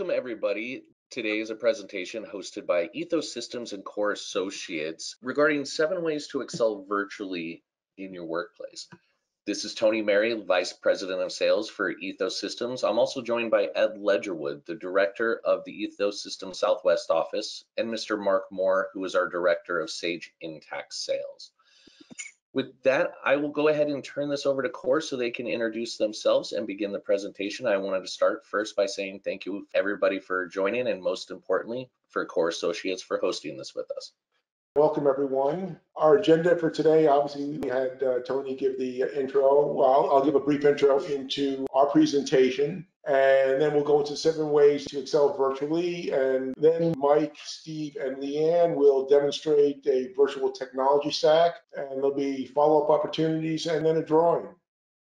Welcome, everybody. Today is a presentation hosted by ETHOSystems and Core Associates regarding 7 ways to excel virtually in your workplace. This is Tony Mary, Vice President of Sales for ETHOSystems. I'm also joined by Ed Ledgerwood, the Director of the ETHOSystems Southwest Office, and Mr. Mark Moore, who is our Director of Sage Intact Sales. With that, I will go ahead and turn this over to Core so they can introduce themselves and begin the presentation. I wanted to start first by saying thank you everybody for joining, and most importantly for Core Associates for hosting this with us. Welcome everyone. Our agenda for today, obviously we had Tony give the intro. Well, I'll give a brief intro into our presentation, and then we'll go into 7 ways to excel virtually, and then Mike, Steve, and Leanne will demonstrate a virtual technology stack, and there'll be follow-up opportunities and then a drawing.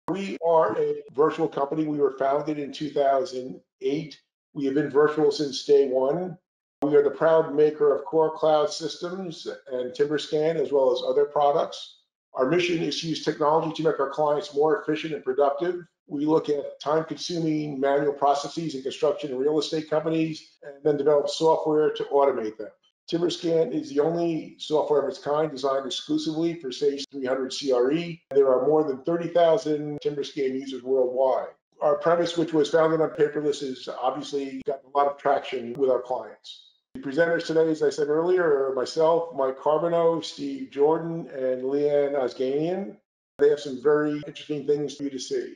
We are a virtual company. We were founded in 2008. We have been virtual since day one. We are the proud maker of Core Cloud Systems and TimberScan, as well as other products. Our mission is to use technology to make our clients more efficient and productive. We look at time-consuming manual processes in construction and real estate companies, and then develop software to automate them. TimberScan is the only software of its kind designed exclusively for Sage 300 CRE. There are more than 30,000 TimberScan users worldwide. Our premise, which was founded on paperless, has obviously gotten a lot of traction with our clients. The presenters today, as I said earlier, are myself, Mike Carbonneau, Steve Jordan, and Leanne Osganian. They have some very interesting things for you to see.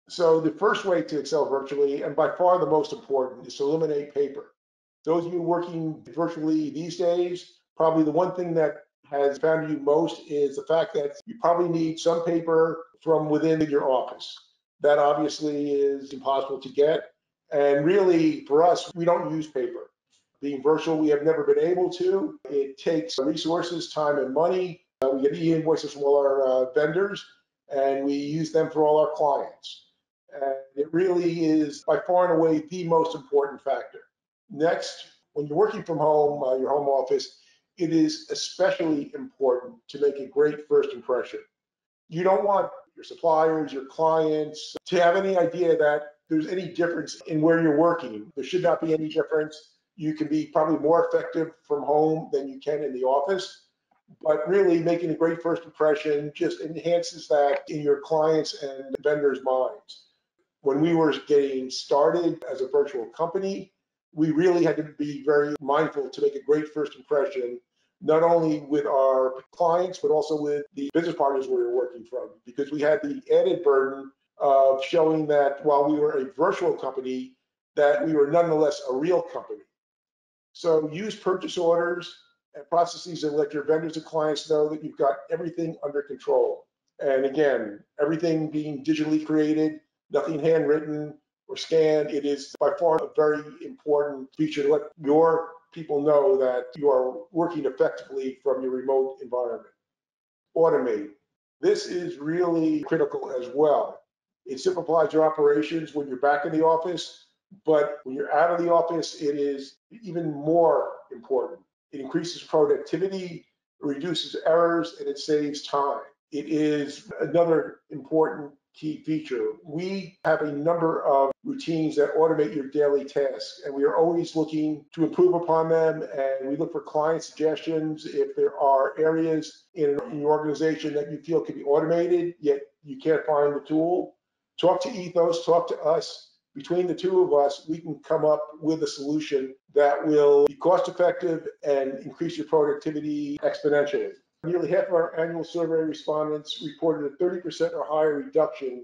So the first way to excel virtually, and by far the most important, is to eliminate paper. Those of you working virtually these days, probably the one thing that has found you most is the fact that you probably need some paper from within your office. That obviously is impossible to get. And really, for us, we don't use paper. Being virtual, we have never been able to. It takes resources, time, and money. We get e-invoices from all our vendors, and we use them for all our clients. And it really is by far and away the most important factor. Next, when you're working from home, your home office, it is especially important to make a great first impression. You don't want your suppliers, your clients to have any idea that there's any difference in where you're working. There should not be any difference. You can be probably more effective from home than you can in the office, but really making a great first impression just enhances that in your clients' and vendors' minds. When we were getting started as a virtual company, we really had to be very mindful to make a great first impression, not only with our clients, but also with the business partners we were working from, because we had the added burden of showing that while we were a virtual company, that we were nonetheless a real company. So use purchase orders and processes that let your vendors and clients know that you've got everything under control. And again, everything being digitally created, nothing handwritten or scanned. It is by far a very important feature to let your people know that you are working effectively from your remote environment. Automate. This is really critical as well. It simplifies your operations when you're back in the office, but when you're out of the office, it is even more important. It increases productivity, reduces errors, and it saves time. It is another important key feature. We have a number of routines that automate your daily tasks, and we are always looking to improve upon them, and we look for client suggestions. If there are areas in your organization that you feel can be automated, yet you can't find the tool, talk to Ethos, talk to us. Between the two of us, we can come up with a solution that will be cost effective and increase your productivity exponentially. Nearly half of our annual survey respondents reported a 30% or higher reduction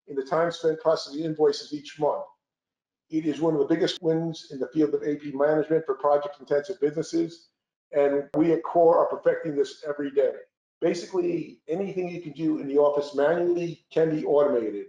in the time spent processing invoices each month. It is one of the biggest wins in the field of AP management for project-intensive businesses, and we at Core are perfecting this every day. Basically, anything you can do in the office manually can be automated.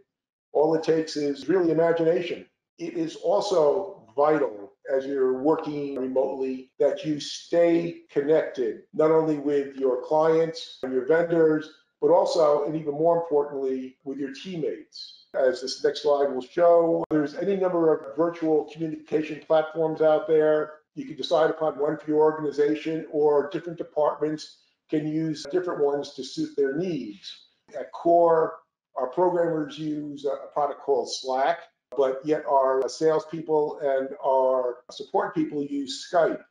All it takes is really imagination. It is also vital as you're working remotely that you stay connected, not only with your clients and your vendors, but also, and even more importantly, with your teammates. As this next slide will show, there's any number of virtual communication platforms out there. You can decide upon one for your organization, or different departments can use different ones to suit their needs. At Core, our programmers use a product called Slack. but yet our salespeople and our support people use Skype.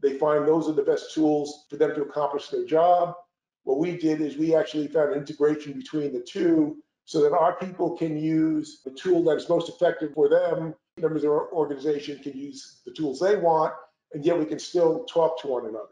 They find those are the best tools for them to accomplish their job. What we did is we actually found an integration between the two so that our people can use the tool that is most effective for them. Members of our organization can use the tools they want, and yet we can still talk to one another.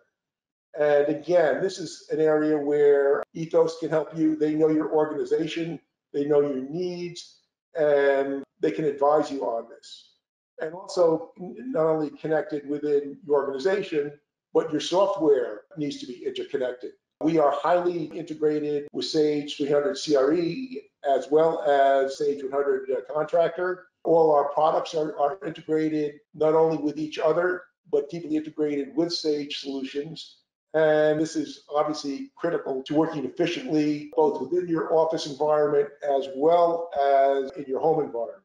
And again, this is an area where Ethos can help you. They know your organization, they know your needs, and they can advise you on this. And also, not only connected within your organization, but your software needs to be interconnected. We are highly integrated with Sage 300 CRE as well as Sage 100 Contractor. All our products are integrated not only with each other, but deeply integrated with Sage solutions. And this is obviously critical to working efficiently, both within your office environment as well as in your home environment.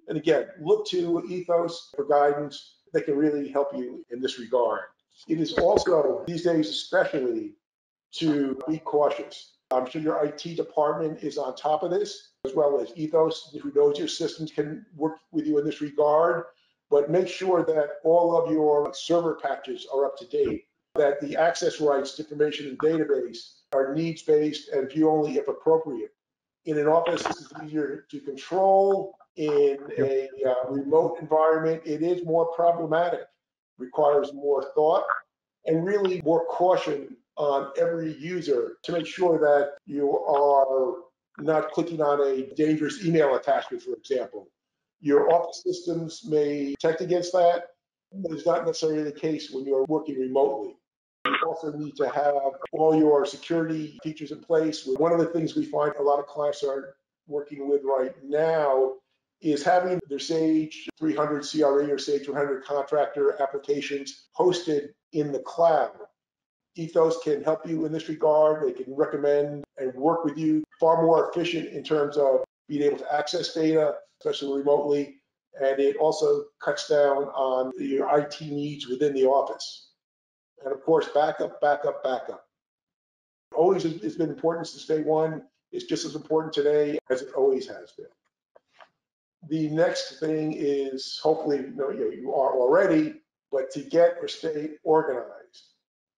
And again, look to Ethos for guidance that can really help you in this regard. It is also, these days especially, to be cautious. I'm sure your IT department is on top of this, as well as Ethos, who knows your systems can work with you in this regard. But make sure that all of your server patches are up to date, that the access rights to information in database are needs-based and view-only if appropriate. In an office, this is easier to control. In a remote environment, it is more problematic, requires more thought, and really more caution on every user to make sure that you are not clicking on a dangerous email attachment, for example. Your office systems may protect against that, but it's not necessarily the case when you're working remotely. You also need to have all your security features in place. One of the things we find a lot of clients are working with right now is having their Sage 300 CRE or Sage 100 Contractor applications hosted in the cloud. Ethos can help you in this regard. They can recommend and work with you far more efficient in terms of being able to access data, especially remotely. And it also cuts down on your IT needs within the office. And of course, backup, backup, backup. Always has been important since day one. It's just as important today as it always has been. The next thing is, hopefully, you are already, but to get or stay organized.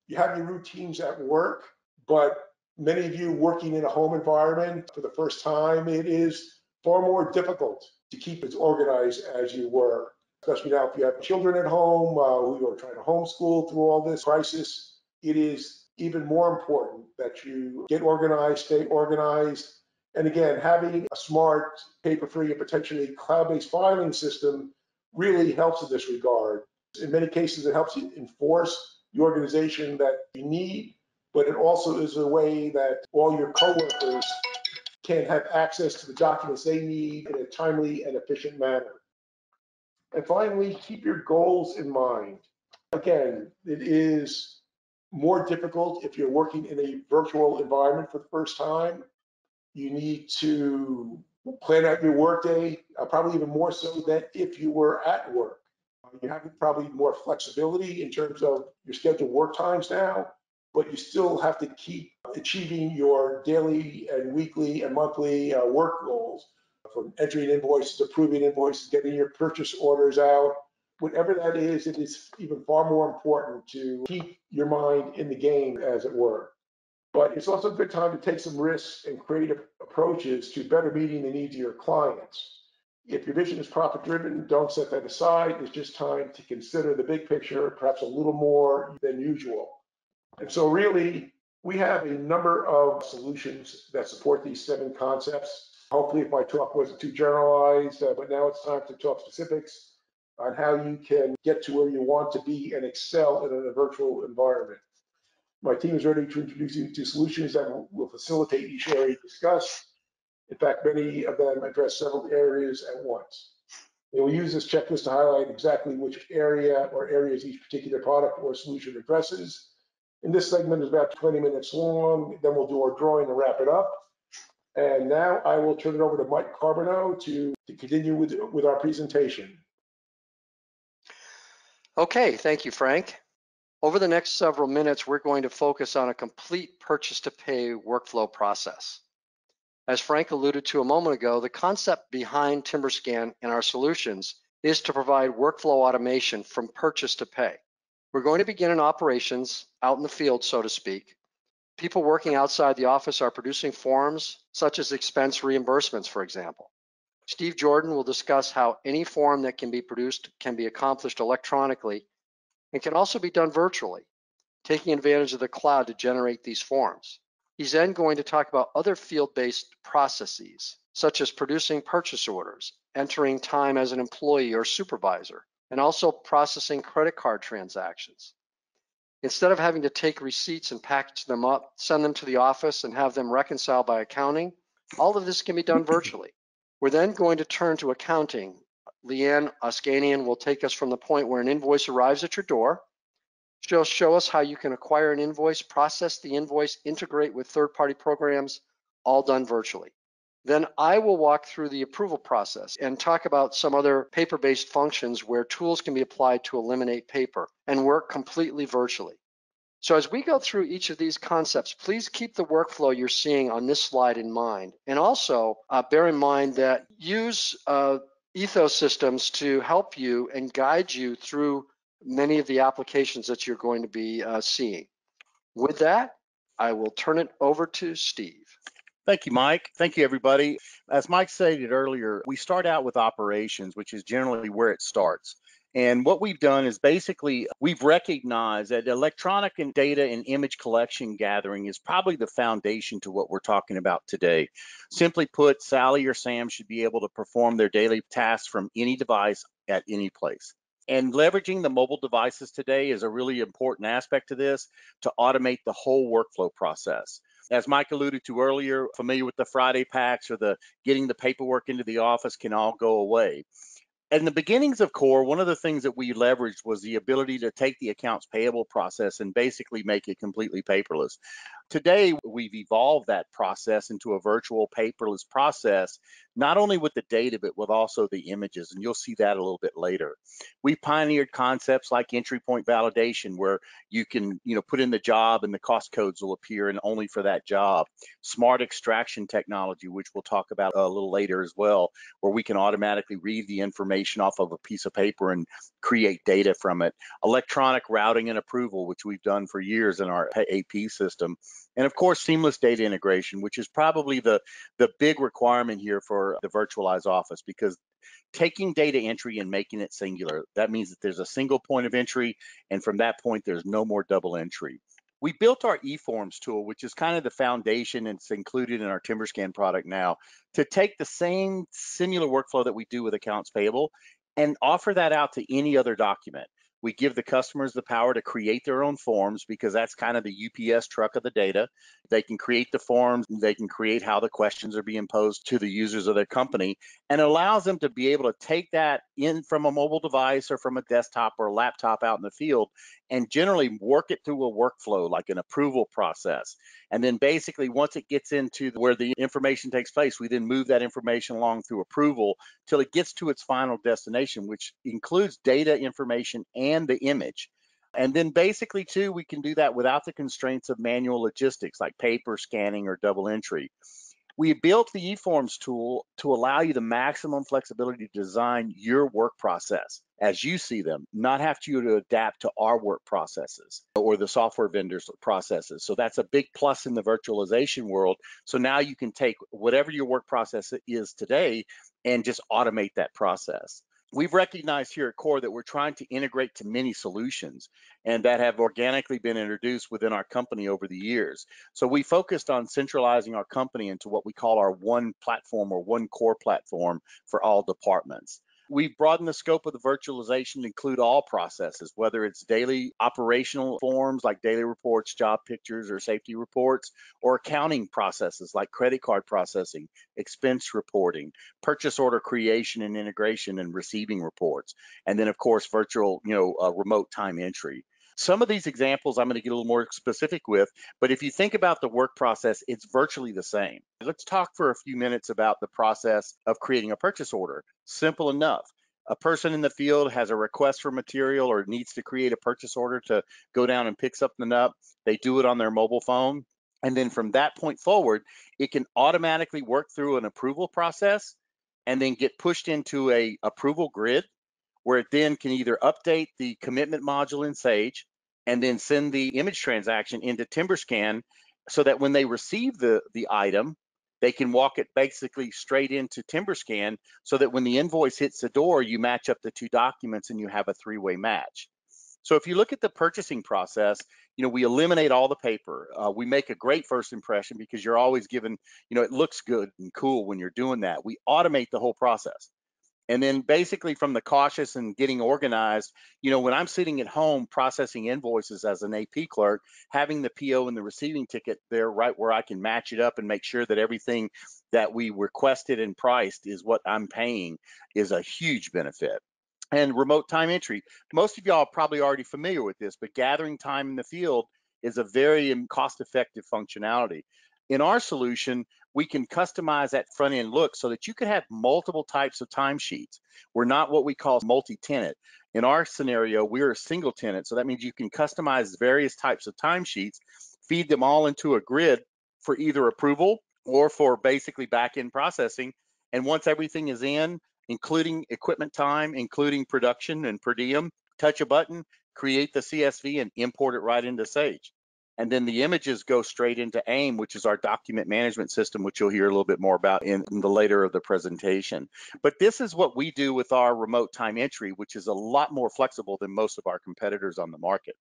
You have your routines at work, but many of you working in a home environment for the first time, it is far more difficult to keep as organized as you were, especially now if you have children at home who are trying to homeschool through all this crisis. It is even more important that you get organized, stay organized. And again, having a smart, paper-free, and potentially cloud-based filing system really helps in this regard. In many cases, it helps you enforce the organization that you need, but it also is a way that all your coworkers can have access to the documents they need in a timely and efficient manner. And finally, keep your goals in mind. Again, it is more difficult if you're working in a virtual environment for the first time. You need to plan out your workday, probably even more so than if you were at work. You have probably more flexibility in terms of your scheduled work times now, but you still have to keep achieving your daily and weekly and monthly work goals, from entering invoices, approving invoices, getting your purchase orders out. Whatever that is, it is even far more important to keep your mind in the game, as it were. But it's also a good time to take some risks and creative approaches to better meeting the needs of your clients. If your vision is profit driven, don't set that aside. It's just time to consider the big picture, perhaps a little more than usual. And so really, we have a number of solutions that support these 7 concepts. Hopefully, if my talk wasn't too generalized, but now it's time to talk specifics on how you can get to where you want to be and excel in a virtual environment. My team is ready to introduce you to solutions that will facilitate each area discussed. In fact, many of them address several areas at once. We will use this checklist to highlight exactly which area or areas each particular product or solution addresses. And this segment is about 20 minutes long. Then we'll do our drawing and wrap it up. And now I will turn it over to Mike Carbonneau to continue with our presentation. Okay, thank you, Frank. Over the next several minutes, we're going to focus on a complete purchase to pay workflow process. As Frank alluded to a moment ago, the concept behind TimberScan and our solutions is to provide workflow automation from purchase to pay. We're going to begin in operations out in the field, so to speak. People working outside the office are producing forms such as expense reimbursements, for example. Steve Jordan will discuss how any form that can be produced can be accomplished electronically and can also be done virtually, taking advantage of the cloud to generate these forms. He's then going to talk about other field-based processes, such as producing purchase orders, entering time as an employee or supervisor, and also processing credit card transactions. Instead of having to take receipts and package them up, send them to the office, and have them reconciled by accounting, all of this can be done virtually. We're then going to turn to accounting. Leanne Oskanian will take us from the point where an invoice arrives at your door. She'll show us how you can acquire an invoice, process the invoice, integrate with third-party programs, all done virtually. Then I will walk through the approval process and talk about some other paper-based functions where tools can be applied to eliminate paper and work completely virtually. So as we go through each of these concepts, please keep the workflow you're seeing on this slide in mind. And also bear in mind that use ETHOSystems to help you and guide you through many of the applications that you're going to be seeing. With that, I will turn it over to Steve. Thank you, Mike. Thank you, everybody. As Mike stated earlier, we start out with operations, which is generally where it starts. And what we've done is basically we've recognized that electronic and data and image collection gathering is probably the foundation to what we're talking about today. Simply put, Sally or Sam should be able to perform their daily tasks from any device at any place. And leveraging the mobile devices today is a really important aspect to this to automate the whole workflow process. As Mike alluded to earlier, familiar with the Friday packs or the getting the paperwork into the office can all go away. In the beginnings of Core, one of the things that we leveraged was the ability to take the accounts payable process and basically make it completely paperless. Today, we've evolved that process into a virtual paperless process, not only with the data, but with also the images, and you'll see that a little bit later. We pioneered concepts like entry point validation, where you can put in the job and the cost codes will appear and only for that job. Smart extraction technology, which we'll talk about a little later as well, where we can automatically read the information off of a piece of paper and create data from it. Electronic routing and approval, which we've done for years in our AP system. And of course, seamless data integration, which is probably the big requirement here for the virtualized office, because taking data entry and making it singular, that means that there's a single point of entry, and from that point, there's no more double entry. We built our eForms tool, which is kind of the foundation, and it's included in our TimberScan product now, to take the same similar workflow that we do with accounts payable and offer that out to any other document. We give the customers the power to create their own forms, because that's kind of the UPS truck of the data. They can create the forms, they can create how the questions are being posed to the users of their company, and it allows them to be able to take that in from a mobile device or from a desktop or a laptop out in the field and generally work it through a workflow like an approval process. And then basically once it gets into where the information takes place, we then move that information along through approval till it gets to its final destination, which includes data, information, and the image. And then basically too, we can do that without the constraints of manual logistics like paper, scanning, or double entry. We built the eForms tool to allow you the maximum flexibility to design your work process as you see them, not have to adapt to our work processes or the software vendors' processes. So that's a big plus in the virtualization world. So now you can take whatever your work process is today and just automate that process. We've recognized here at Core that we're trying to integrate to many solutions and that have organically been introduced within our company over the years. So we focused on centralizing our company into what we call our one platform or one core platform for all departments. We've broadened the scope of the virtualization to include all processes, whether it's daily operational forms like daily reports, job pictures, or safety reports, or accounting processes like credit card processing, expense reporting, purchase order creation and integration, and receiving reports. And then, of course, virtual, remote time entry. Some of these examples I'm going to get a little more specific with, but if you think about the work process, it's virtually the same. Let's talk for a few minutes about the process of creating a purchase order. Simple enough. A person in the field has a request for material or needs to create a purchase order to go down and pick something up. They do it on their mobile phone. And then from that point forward, it can automatically work through an approval process and then get pushed into a approval grid, where it then can either update the commitment module in Sage and then send the image transaction into TimberScan, so that when they receive the item, they can walk it basically straight into TimberScan, so that when the invoice hits the door, you match up the two documents and you have a three-way match. So if you look at the purchasing process, we eliminate all the paper. We make a great first impression because you're always given, it looks good and cool when you're doing that. We automate the whole process. And then basically from the cautious and getting organized, when I'm sitting at home processing invoices as an AP clerk, having the PO and the receiving ticket there right where I can match it up and make sure that everything that we requested and priced is what I'm paying is a huge benefit. And remote time entry, most of y'all are probably already familiar with this, but gathering time in the field is a very cost-effective functionality. In our solution, we can customize that front end look so that you could have multiple types of timesheets. We're not what we call multi-tenant. In our scenario, we're a single tenant, so that means you can customize various types of timesheets, feed them all into a grid for either approval or for basically back-end processing. And once everything is in, including equipment time, including production and per diem, touch a button, create the CSV and import it right into Sage. And then the images go straight into AIM, which is our document management system, which you'll hear a little bit more about in the later of the presentation. But this is what we do with our remote time entry, which is a lot more flexible than most of our competitors on the market.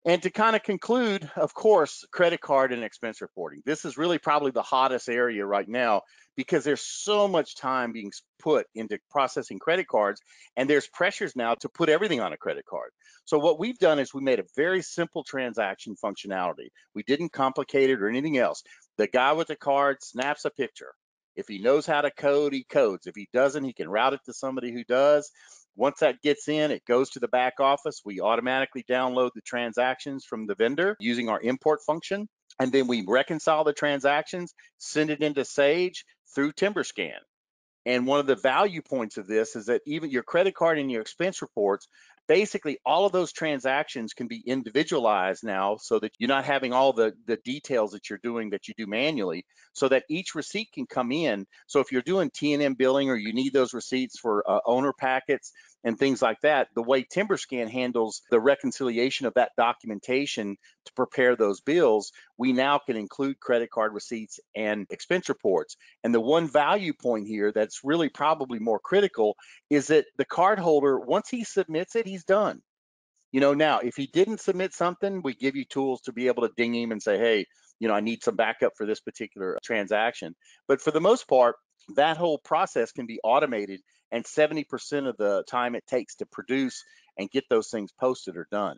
And to kind of conclude, of course, credit card and expense reporting. This is really probably the hottest area right now because there's so much time being put into processing credit cards, and there's pressures now to put everything on a credit card. So what we've done is we made a very simple transaction functionality. We didn't complicate it or anything else. The guy with the card snaps a picture. If he knows how to code, he codes. If he doesn't, he can route it to somebody who does. Once that gets in, it goes to the back office. We automatically download the transactions from the vendor using our import function, and then we reconcile the transactions, send it into Sage through TimberScan. And one of the value points of this is that even your credit card and your expense reports, basically all of those transactions can be individualized now, so that you're not having all the details that you're doing that you do manually, so that each receipt can come in. So if you're doing T&M billing or you need those receipts for owner packets and things like that, the way TimberScan handles the reconciliation of that documentation to prepare those bills, we now can include credit card receipts and expense reports. And the one value point here that's really probably more critical is that the cardholder, once he submits it, he's done. Now, if he didn't submit something, we give you tools to be able to ding him and say, hey, I need some backup for this particular transaction. But for the most part, that whole process can be automated, and 70% of the time it takes to produce and get those things posted are done.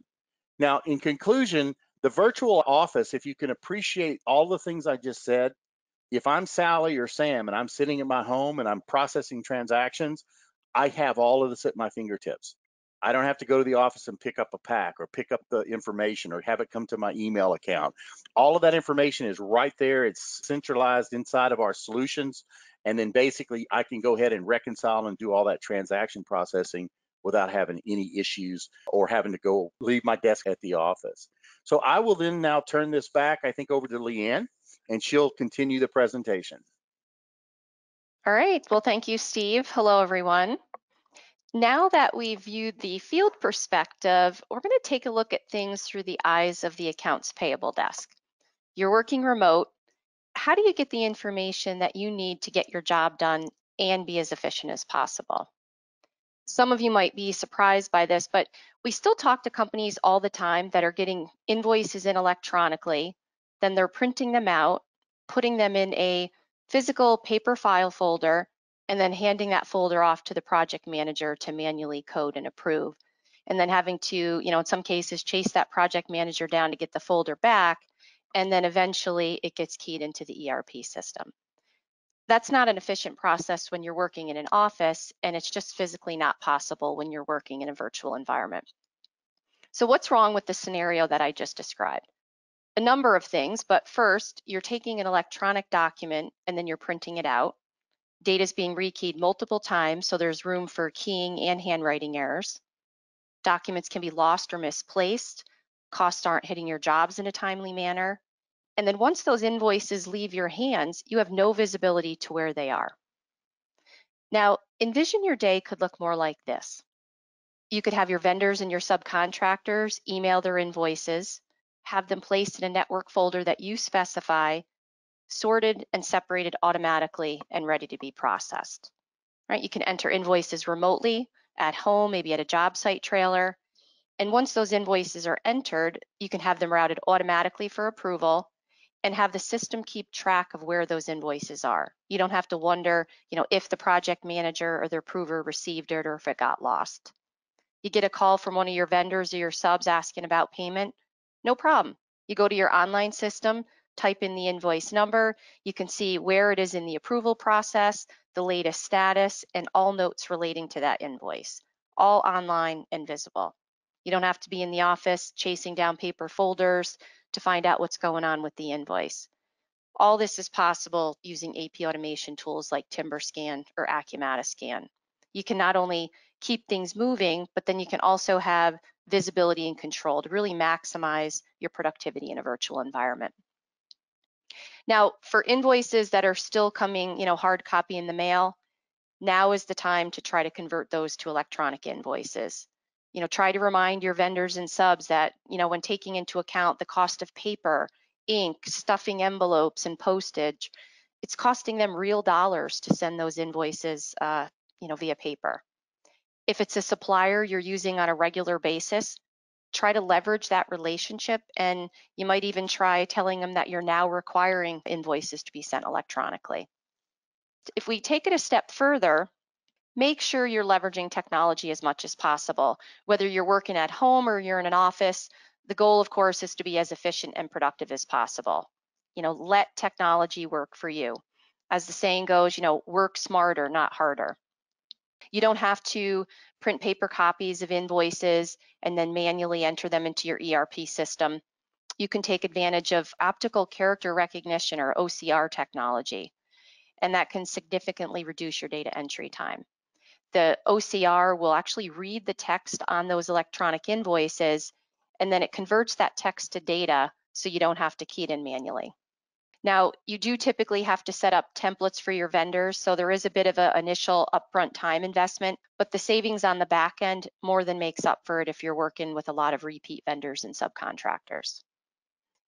Now, in conclusion, the virtual office, if you can appreciate all the things I just said, if I'm Sally or Sam and I'm sitting at my home and I'm processing transactions, I have all of this at my fingertips. I don't have to go to the office and pick up a pack or pick up the information or have it come to my email account. All of that information is right there. It's centralized inside of our solutions. And then basically I can go ahead and reconcile and do all that transaction processing without having any issues or having to go leave my desk at the office. So I will then now turn this back, I think, over to Leanne, and she'll continue the presentation. All right, well, thank you, Steve. Hello, everyone. Now that we've viewed the field perspective, we're going to take a look at things through the eyes of the accounts payable desk. You're working remote. How do you get the information that you need to get your job done and be as efficient as possible? Some of you might be surprised by this, but we still talk to companies all the time that are getting invoices in electronically, then they're printing them out, putting them in a physical paper file folder, and then handing that folder off to the project manager to manually code and approve. And then having to, in some cases, chase that project manager down to get the folder back, and then eventually it gets keyed into the ERP system. That's not an efficient process when you're working in an office, and it's just physically not possible when you're working in a virtual environment. So what's wrong with the scenario that I just described? A number of things, but first, you're taking an electronic document and then you're printing it out. Data is being rekeyed multiple times, so there's room for keying and handwriting errors. Documents can be lost or misplaced. Costs aren't hitting your jobs in a timely manner. And then once those invoices leave your hands, you have no visibility to where they are. Now, envision your day could look more like this. You could have your vendors and your subcontractors email their invoices, have them placed in a network folder that you specify, sorted and separated automatically and ready to be processed. Right? You can enter invoices remotely at home, maybe at a job site trailer. And once those invoices are entered, you can have them routed automatically for approval and have the system keep track of where those invoices are. You don't have to wonder, if the project manager or the approver received it or if it got lost. You get a call from one of your vendors or your subs asking about payment, no problem. You go to your online system, type in the invoice number, you can see where it is in the approval process, the latest status, and all notes relating to that invoice, all online and visible. You don't have to be in the office chasing down paper folders to find out what's going on with the invoice. All this is possible using AP automation tools like TimberScan or Acumatica. You can not only keep things moving, but then you can also have visibility and control to really maximize your productivity in a virtual environment. Now, for invoices that are still coming, hard copy in the mail, now is the time to try to convert those to electronic invoices. Try to remind your vendors and subs that, when taking into account the cost of paper, ink, stuffing envelopes, and postage, it's costing them real dollars to send those invoices, via paper. If it's a supplier you're using on a regular basis, try to leverage that relationship, and you might even try telling them that you're now requiring invoices to be sent electronically. If we take it a step further, make sure you're leveraging technology as much as possible. Whether you're working at home or you're in an office, the goal, of course, is to be as efficient and productive as possible. Let technology work for you. As the saying goes, work smarter, not harder. You don't have to print paper copies of invoices and then manually enter them into your ERP system. You can take advantage of optical character recognition or OCR technology, and that can significantly reduce your data entry time. The OCR will actually read the text on those electronic invoices, and then it converts that text to data so you don't have to key it in manually. Now, you do typically have to set up templates for your vendors, so there is a bit of an initial upfront time investment, but the savings on the back end more than makes up for it if you're working with a lot of repeat vendors and subcontractors.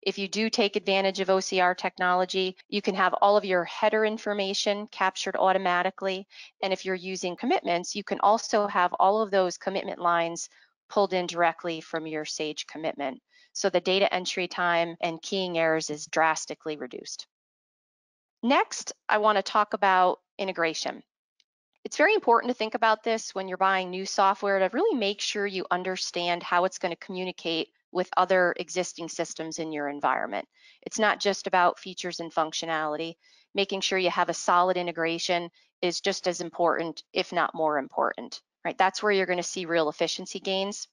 If you do take advantage of OCR technology, you can have all of your header information captured automatically. And if you're using commitments, you can also have all of those commitment lines pulled in directly from your Sage commitment. So the data entry time and keying errors is drastically reduced. Next, I want to talk about integration. It's very important to think about this when you're buying new software, to really make sure you understand how it's going to communicate with other existing systems in your environment. It's not just about features and functionality. Making sure you have a solid integration is just as important, if not more important, right? That's where you're going to see real efficiency gains.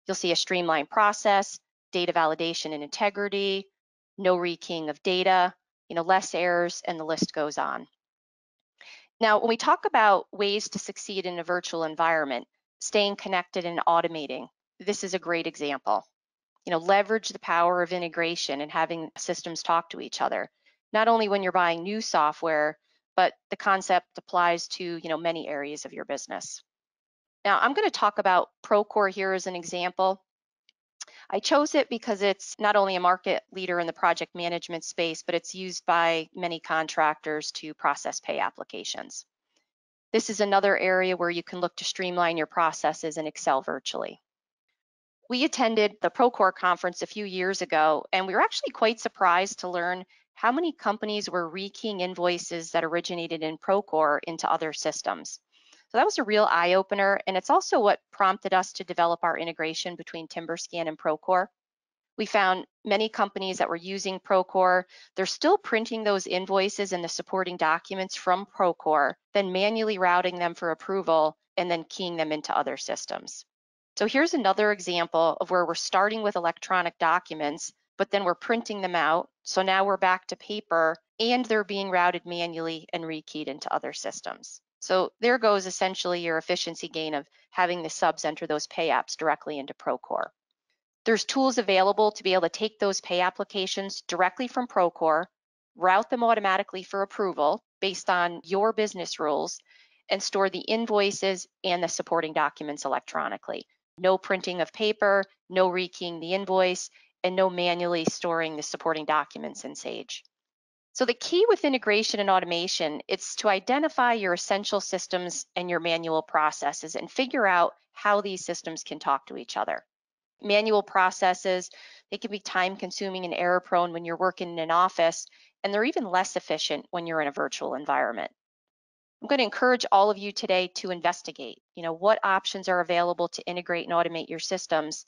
You'll see a streamlined process, data validation and integrity, no rekeying of data, less errors, and the list goes on. Now, when we talk about ways to succeed in a virtual environment, staying connected and automating, this is a great example. Leverage the power of integration and having systems talk to each other, not only when you're buying new software, but the concept applies to, many areas of your business. Now, I'm going to talk about Procore here as an example. I chose it because it's not only a market leader in the project management space, but it's used by many contractors to process pay applications. This is another area where you can look to streamline your processes and excel virtually. We attended the Procore conference a few years ago, and we were actually quite surprised to learn how many companies were rekeying invoices that originated in Procore into other systems. So that was a real eye-opener, and it's also what prompted us to develop our integration between TimberScan and Procore. We found many companies that were using Procore, they're still printing those invoices and the supporting documents from Procore, then manually routing them for approval, and then keying them into other systems. So here's another example of where we're starting with electronic documents, but then we're printing them out. So now we're back to paper, and they're being routed manually and rekeyed into other systems. So there goes essentially your efficiency gain of having the subs enter those pay apps directly into Procore. There's tools available to be able to take those pay applications directly from Procore, route them automatically for approval based on your business rules, and store the invoices and the supporting documents electronically. No printing of paper, no rekeying the invoice, and no manually storing the supporting documents in Sage. So the key with integration and automation is to identify your essential systems and your manual processes and figure out how these systems can talk to each other. Manual processes, they can be time consuming and error prone when you're working in an office, and they're even less efficient when you're in a virtual environment. I'm going to encourage all of you today to investigate, what options are available to integrate and automate your systems,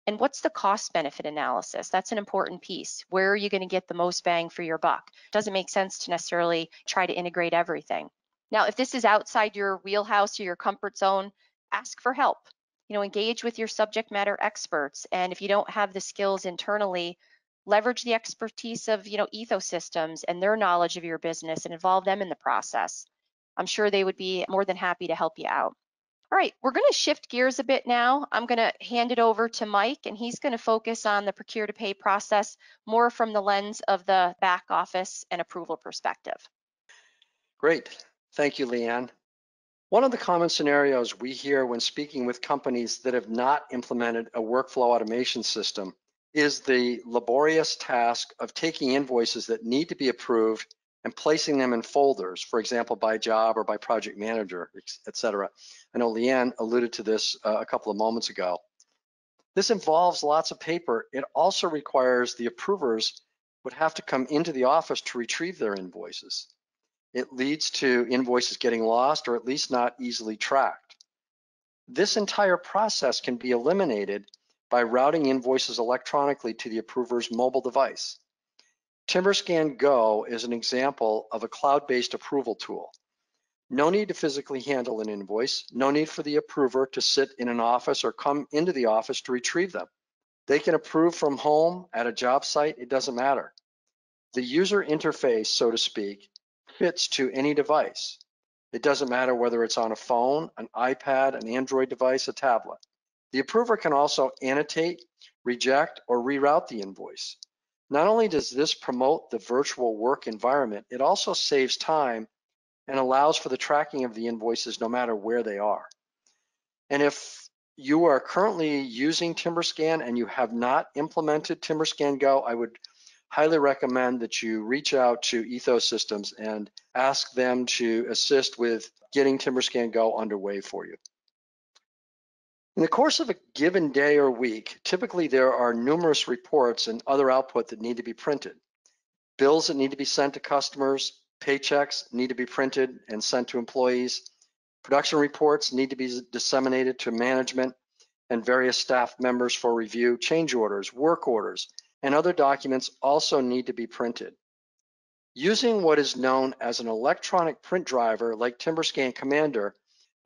and what's the cost benefit analysis? That's an important piece. Where are you going to get the most bang for your buck? It doesn't make sense to necessarily try to integrate everything. Now, if this is outside your wheelhouse or your comfort zone, ask for help. Engage with your subject matter experts. And if you don't have the skills internally, leverage the expertise of, ETHOSystems and their knowledge of your business and involve them in the process. I'm sure they would be more than happy to help you out. All right, we're going to shift gears a bit now. I'm going to hand it over to Mike, and he's going to focus on the procure to pay process more from the lens of the back office and approval perspective. Great. Thank you, Leanne. One of the common scenarios we hear when speaking with companies that have not implemented a workflow automation system is the laborious task of taking invoices that need to be approved and placing them in folders, for example, by job or by project manager, etc. I know Leanne alluded to this a couple of moments ago. This involves lots of paper. It also requires the approvers would have to come into the office to retrieve their invoices. It leads to invoices getting lost or at least not easily tracked. This entire process can be eliminated by routing invoices electronically to the approver's mobile device. TimberScan Go is an example of a cloud-based approval tool. No need to physically handle an invoice, no need for the approver to sit in an office or come into the office to retrieve them. They can approve from home, at a job site, it doesn't matter. The user interface, so to speak, fits to any device. It doesn't matter whether it's on a phone, an iPad, an Android device, a tablet. The approver can also annotate, reject, or reroute the invoice. Not only does this promote the virtual work environment, it also saves time and allows for the tracking of the invoices no matter where they are. And if you are currently using TimberScan and you have not implemented TimberScan Go, I would highly recommend that you reach out to ETHOSystems and ask them to assist with getting TimberScan Go underway for you. In the course of a given day or week, typically there are numerous reports and other output that need to be printed. Bills that need to be sent to customers, paychecks need to be printed and sent to employees, production reports need to be disseminated to management and various staff members for review, change orders, work orders, and other documents also need to be printed. Using what is known as an electronic print driver like TimberScan Commander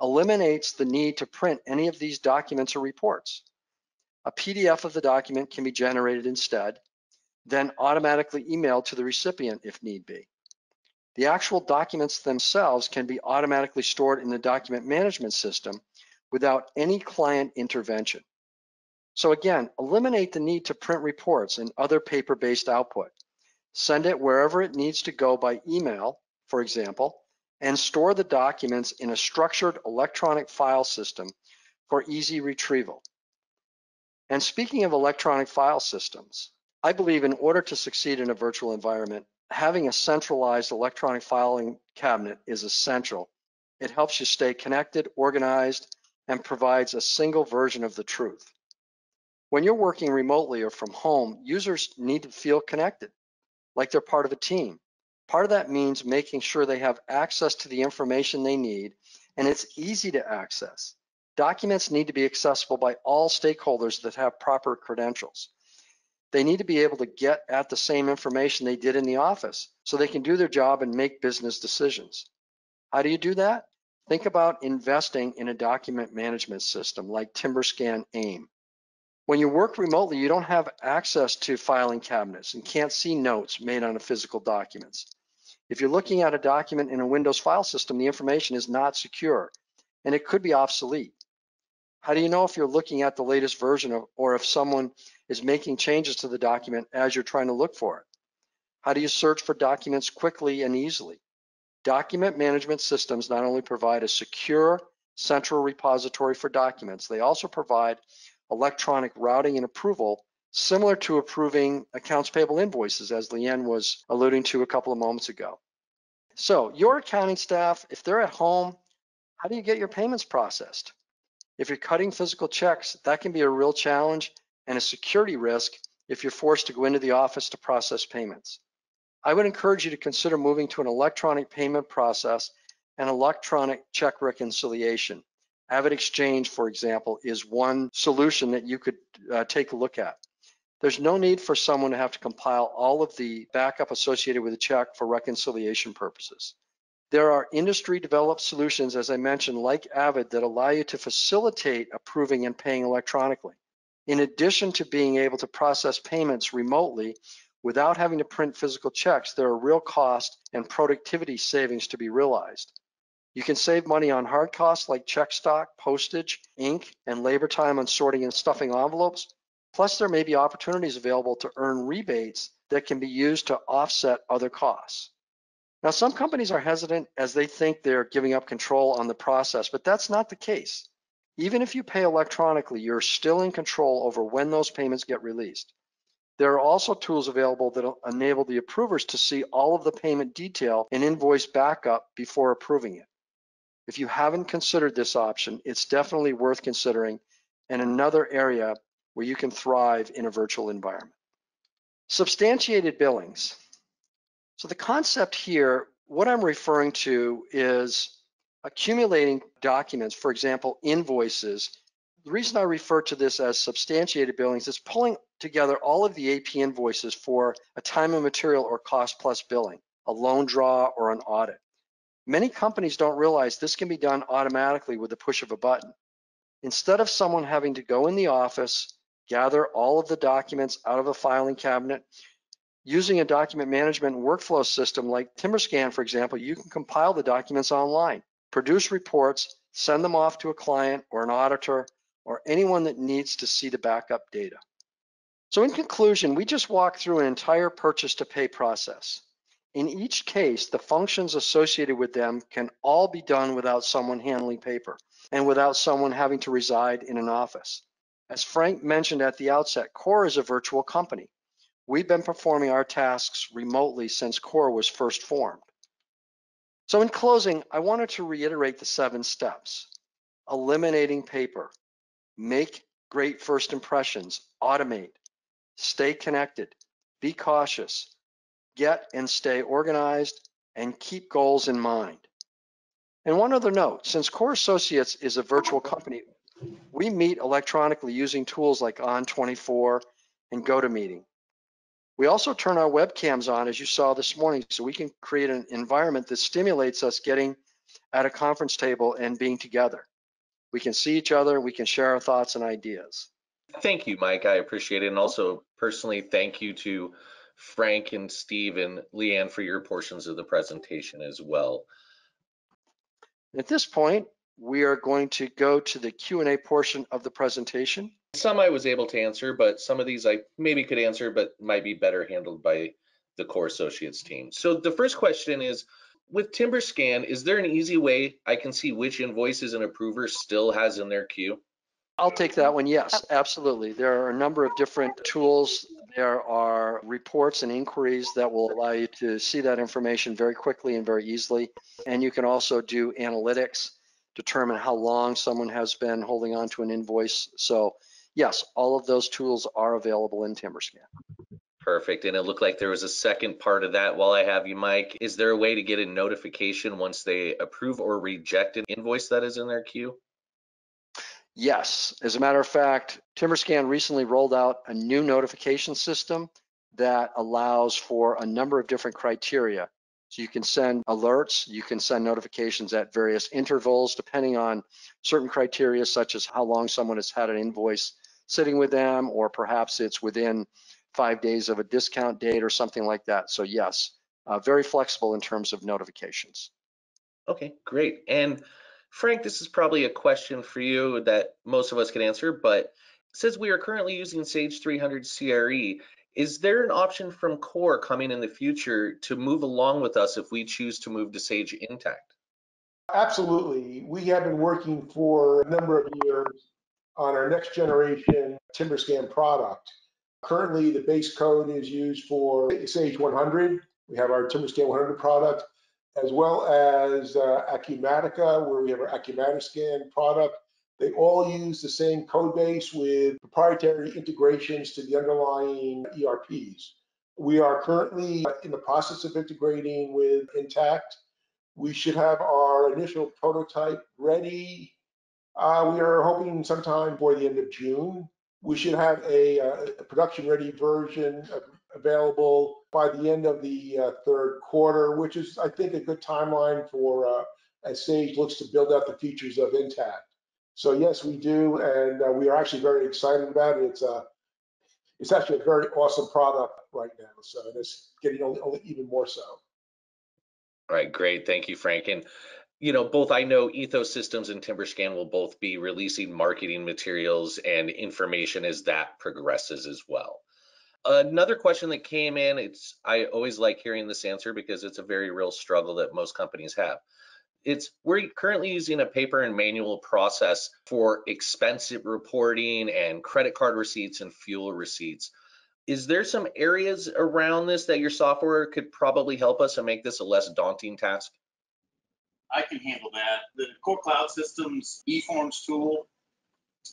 eliminates the need to print any of these documents or reports. A PDF of the document can be generated instead, then automatically emailed to the recipient if need be. The actual documents themselves can be automatically stored in the document management system without any client intervention. So again, eliminate the need to print reports and other paper-based output. Send it wherever it needs to go by email, for example, and store the documents in a structured electronic file system for easy retrieval. And speaking of electronic file systems, I believe in order to succeed in a virtual environment, having a centralized electronic filing cabinet is essential. It helps you stay connected, organized, and provides a single version of the truth. When you're working remotely or from home, users need to feel connected, like they're part of a team. Part of that means making sure they have access to the information they need, and it's easy to access. Documents need to be accessible by all stakeholders that have proper credentials. They need to be able to get at the same information they did in the office so they can do their job and make business decisions. How do you do that? Think about investing in a document management system like TimberScan AIM. When you work remotely, you don't have access to filing cabinets and can't see notes made on physical documents. If you're looking at a document in a Windows file system, the information is not secure and it could be obsolete. How do you know if you're looking at the latest version of, or if someone is making changes to the document as you're trying to look for it? How do you search for documents quickly and easily? Document management systems not only provide a secure central repository for documents, they also provide electronic routing and approval similar to approving accounts payable invoices, as Leanne was alluding to a couple of moments ago. So your accounting staff, if they're at home, how do you get your payments processed? If you're cutting physical checks, that can be a real challenge and a security risk if you're forced to go into the office to process payments. I would encourage you to consider moving to an electronic payment process and electronic check reconciliation. AvidXchange, for example, is one solution that you could take a look at. There's no need for someone to have to compile all of the backup associated with a check for reconciliation purposes. There are industry-developed solutions, as I mentioned, like Avid, that allow you to facilitate approving and paying electronically. In addition to being able to process payments remotely without having to print physical checks, there are real cost and productivity savings to be realized. You can save money on hard costs like check stock, postage, ink, and labor time on sorting and stuffing envelopes. Plus, there may be opportunities available to earn rebates that can be used to offset other costs. Now, some companies are hesitant as they think they're giving up control on the process, but that's not the case. Even if you pay electronically, you're still in control over when those payments get released. There are also tools available that enable the approvers to see all of the payment detail and invoice backup before approving it. If you haven't considered this option, it's definitely worth considering and another area where you can thrive in a virtual environment. Substantiated billings. So the concept here, what I'm referring to is accumulating documents, for example, invoices. The reason I refer to this as substantiated billings is pulling together all of the AP invoices for a time and material or cost plus billing, a loan draw, or an audit. Many companies don't realize this can be done automatically with the push of a button. Instead of someone having to go in the office, gather all of the documents out of a filing cabinet, using a document management workflow system like TimberScan, for example, you can compile the documents online, produce reports, send them off to a client or an auditor or anyone that needs to see the backup data. So in conclusion, we just walked through an entire purchase to pay process. In each case, the functions associated with them can all be done without someone handling paper and without someone having to reside in an office. As Frank mentioned at the outset, Core is a virtual company. We've been performing our tasks remotely since Core was first formed. So in closing, I wanted to reiterate the 7 steps. Eliminating paper, make great first impressions, automate, stay connected, be cautious, get and stay organized, and keep goals in mind. And one other note, since Core Associates is a virtual company, we meet electronically using tools like On24 and GoToMeeting. We also turn our webcams on, as you saw this morning, so we can create an environment that stimulates us getting at a conference table and being together. We can see each other, we can share our thoughts and ideas. Thank you, Mike. I appreciate it. And also personally, thank you to Frank and Steve and Leanne for your portions of the presentation as well. At this point, we are going to go to the Q&A portion of the presentation. Some I was able to answer, but some of these I maybe could answer, but might be better handled by the Core Associates team. So the first question is, with TimberScan, is there an easy way I can see which invoices an approver still has in their queue? I'll take that one. Yes, absolutely. There are a number of different tools. There are reports and inquiries that will allow you to see that information very quickly and very easily. And you can also do analytics, determine how long someone has been holding on to an invoice. So yes, all of those tools are available in TimberScan. Perfect. And it looked like there was a second part of that while I have you, Mike. Is there a way to get a notification once they approve or reject an invoice that is in their queue? Yes, as a matter of fact, TimberScan recently rolled out a new notification system that allows for a number of different criteria. So you can send alerts, you can send notifications at various intervals, depending on certain criteria, such as how long someone has had an invoice sitting with them, or perhaps it's within 5 days of a discount date or something like that. So yes, very flexible in terms of notifications. Okay, great. And Frank, this is probably a question for you that most of us can answer, but it says we are currently using Sage 300 CRE. Is there an option from Core coming in the future to move along with us if we choose to move to Sage Intact? Absolutely. We have been working for a number of years on our next generation TimberScan product. Currently, the base code is used for Sage 100. We have our TimberScan 100 product, as well as Acumatica, where we have our Acumatica product. They all use the same code base with proprietary integrations to the underlying ERPs. We are currently in the process of integrating with Intact. We should have our initial prototype ready. We are hoping sometime before the end of June. We should have a production ready version available by the end of the third quarter, which is, I think, a good timeline for as Sage looks to build out the features of Intact. So yes, we do, and we are actually very excited about it. It's actually a very awesome product right now, so it's getting only even more so. All right, great. Thank you, Frank. And both I know ETHOSystems and TimberScan will both be releasing marketing materials and information as that progresses as well. Another question that came in, I always like hearing this answer because it's a very real struggle that most companies have. We're currently using a paper and manual process for expense reporting and credit card receipts and fuel receipts. Is there some areas around this that your software could probably help us and make this a less daunting task? I can handle that. The Core Cloud Systems eForms tool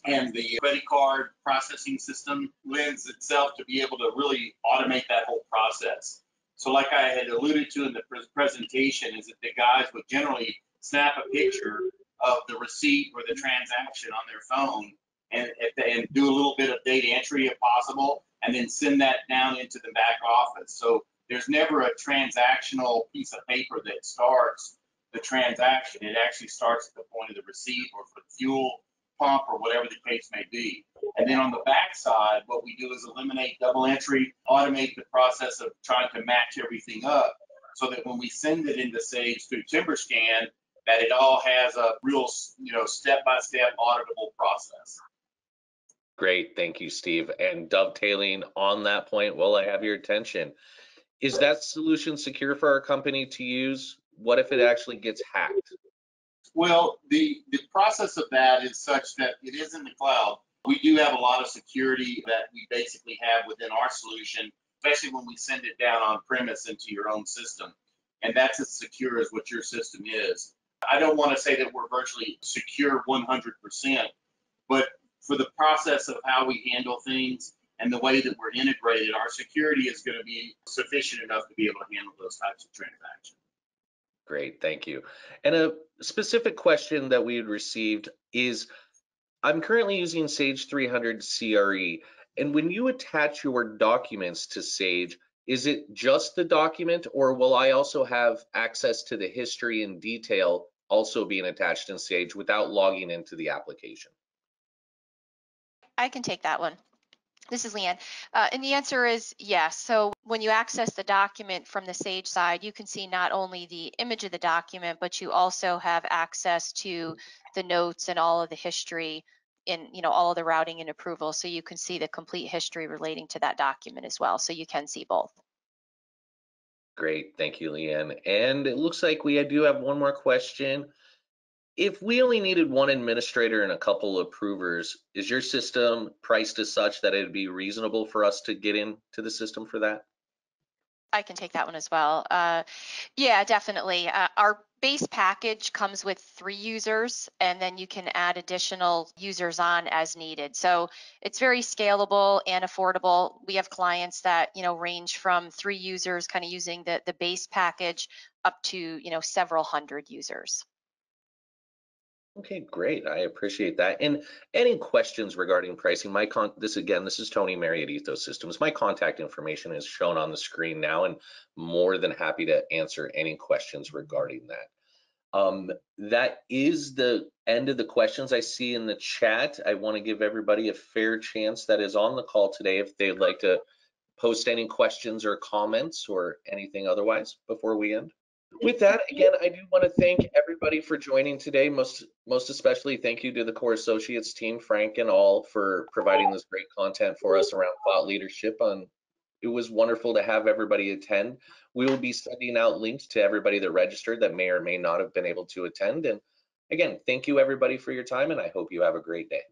and the credit card processing system lends itself to be able to really automate that whole process. So like I had alluded to in the presentation, is that the guys would generally snap a picture of the receipt or the transaction on their phone and do a little bit of data entry if possible, and then send that down into the back office. So there's never a transactional piece of paper that starts the transaction. It actually starts at the point of the receipt or for the fuel pump or whatever the case may be. And then on the back side, what we do is eliminate double entry, automate the process of trying to match everything up so that when we send it into Sage through TimberScan, that it all has a real, step-by-step auditable process. Great, thank you, Steve. And dovetailing on that point, while I have your attention, is that solution secure for our company to use? What if it actually gets hacked? Well, the process of that is such that it is in the cloud. We do have a lot of security that we basically have within our solution, especially when we send it down on premise into your own system. And that's as secure as what your system is. I don't want to say that we're virtually secure 100%, but for the process of how we handle things and the way that we're integrated, our security is going to be sufficient enough to be able to handle those types of transactions. Great, thank you. And a specific question that we had received is, I'm currently using Sage 300 CRE, and when you attach your documents to Sage, is it just the document, or will I also have access to the history and detail also being attached in Sage without logging into the application? I can take that one. This is Leanne. And the answer is yes. So when you access the document from the Sage side, you can see not only the image of the document, but you also have access to the notes and all of the history in, all of the routing and approval. So you can see the complete history relating to that document as well. So you can see both. Great, thank you, Leanne. And it looks like we do have one more question. If we only needed one administrator and a couple of approvers, is your system priced as such that it'd be reasonable for us to get into the system for that? I can take that one as well. Yeah, definitely. Our base package comes with 3 users, and then you can add additional users on as needed. So it's very scalable and affordable. We have clients that, range from 3 users kind of using the base package up to, several hundred users. Okay, great. I appreciate that. And any questions regarding pricing? This is Tony Mary at ETHOSystems. My contact information is shown on the screen now, and more than happy to answer any questions regarding that. That is the end of the questions I see in the chat. I want to give everybody a fair chance that is on the call today if they'd like to post any questions or comments or anything otherwise before we end. With that, again, I do want to thank everybody for joining today. Most especially, thank you to the Core Associates team, Frank and all, for providing this great content for us around thought leadership. It was wonderful to have everybody attend. We will be sending out links to everybody that registered that may or may not have been able to attend. And again, thank you everybody for your time, and I hope you have a great day.